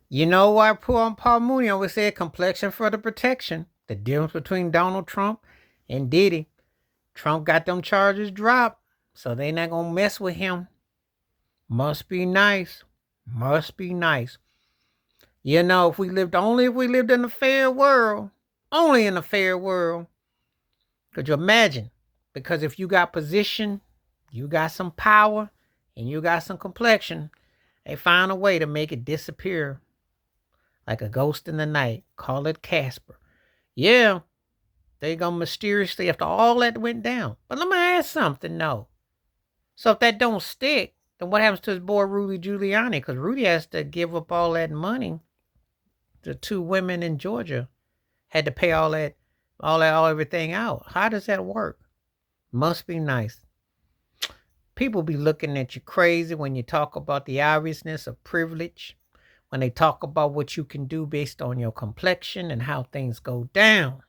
You know why poor Paul Mooney always said complexion for the protection. The difference between Donald Trump and Diddy. Trump got them charges dropped, so they not gonna mess with him. Must be nice. Must be nice. If we lived in a fair world, only in a fair world, could you imagine? Because if you got position, you got some power, and you got some complexion, they find a way to make it disappear like a ghost in the night. Call it Casper. Yeah, they gonna mysteriously after all that went down. But let me ask something, no. So if that don't stick, then what happens to his boy Rudy Giuliani? Because Rudy has to give up all that money. The two women in Georgia had to pay all everything out. How does that work? Must be nice. People be looking at you crazy when you talk about the obviousness of privilege, when they talk about what you can do based on your complexion and how things go down.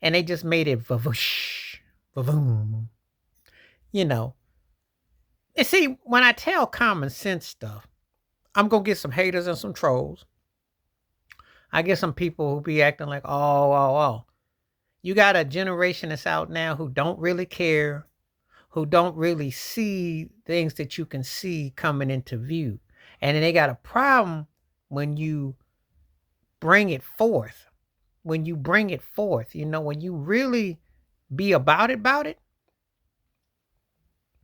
And they just made it vavoosh, vavoom. You know. And see, when I tell common sense stuff, I'm gonna get some haters and some trolls. I get some people who be acting like, oh. You got a generation that's out now who don't really care, who don't really see things that you can see coming into view. And then they got a problem when you bring it forth. When you bring it forth, when you really be about it,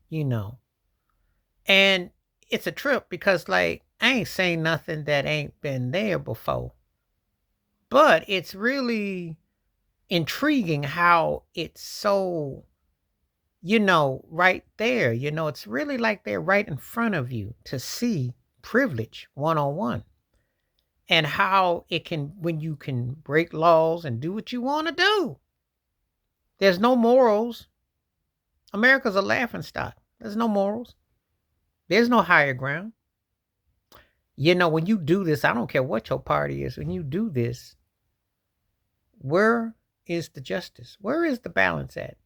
you know. And it's a trip because, like, I ain't saying nothing that ain't been there before. But it's really intriguing how it's so, right there. It's really like they're right in front of you to see privilege one on one and how it can, when you can break laws and do what you want to do. There's no morals. America's a laughing stock. There's no morals. There's no higher ground. When you do this, I don't care what your party is, when you do this, where is the justice? Where is the balance at?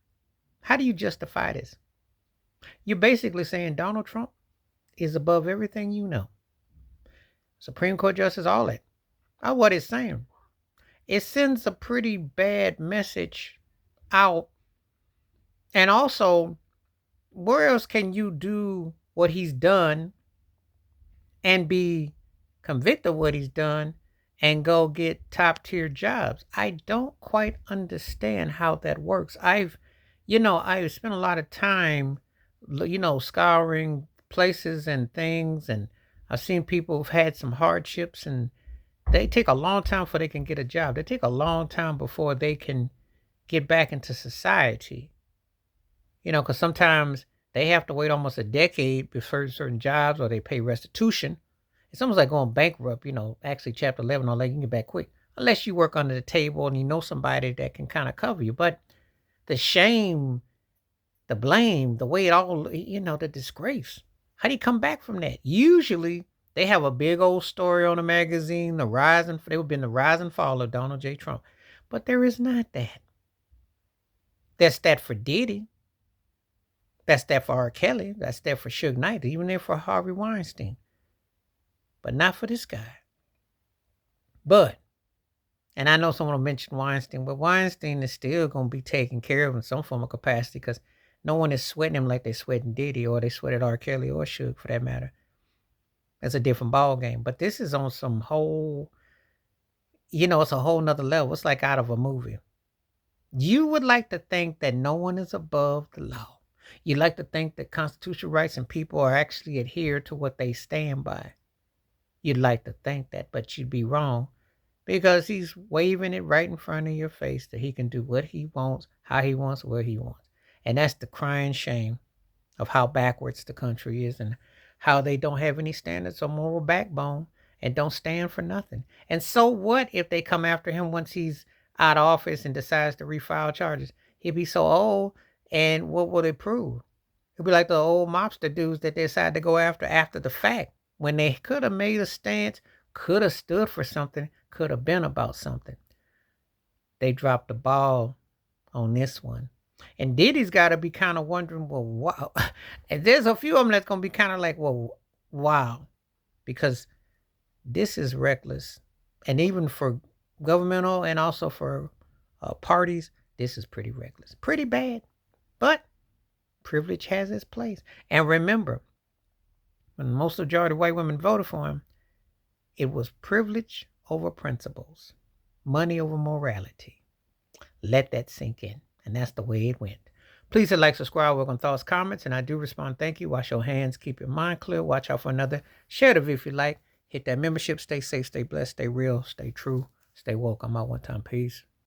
How do you justify this? You're basically saying Donald Trump is above everything you know. Supreme Court Justice, all that. That's what it's saying. It sends a pretty bad message out. And also, where else can you do what he's done and be convicted of what he's done and go get top tier jobs? I don't quite understand how that works. I've spent a lot of time, scouring places and things, and I've seen people who've had some hardships, and they take a long time before they can get a job. They take a long time before they can get back into society. Because sometimes they have to wait almost a decade before certain jobs, or they pay restitution. It's almost like going bankrupt, actually Chapter 11, all that, you can get back quick. Unless you work under the table and you know somebody that can kind of cover you. But the shame, the blame, the way it all, the disgrace. How do you come back from that? Usually they have a big old story on the magazine, they would have been the rise and fall of Donald J. Trump. But there is not that. That's that for Diddy. That's that for R. Kelly. That's that for Suge Knight. Even there for Harvey Weinstein. But not for this guy. But, and I know someone will mention Weinstein, but Weinstein is still going to be taken care of in some form of capacity because no one is sweating him like they sweating Diddy or they sweated R. Kelly or Suge for that matter. That's a different ball game. But this is on some whole, it's a whole nother level. It's like out of a movie. You would like to think that no one is above the law. You like to think that constitutional rights and people are actually adhere to what they stand by. You'd like to think that, but you'd be wrong because he's waving it right in front of your face that he can do what he wants, how he wants, where he wants. And that's the crying shame of how backwards the country is and how they don't have any standards or moral backbone and don't stand for nothing. And so what if they come after him once he's out of office and decides to refile charges? He'll be so old, and what will it prove? It'll be like the old mobster dudes that they decide to go after the fact, when they could have made a stance, could have stood for something, could have been about something. They dropped the ball on this one. And Diddy's got to be kind of wondering, well, wow. And there's a few of them that's going to be kind of like, well, wow. Because This is reckless. And even for governmental and also for parties, this is pretty reckless. Pretty bad. But privilege has its place. And remember, when most majority of white women voted for him, it was privilege over principles, money over morality. Let that sink in. And that's the way it went. Please hit like, subscribe, work on thoughts, comments, and I do respond. Thank you. Wash your hands. Keep your mind clear. Watch out for another. Share the video if you like. Hit that membership. Stay safe, stay blessed, stay real, stay true, stay woke. I'm out one time. Peace.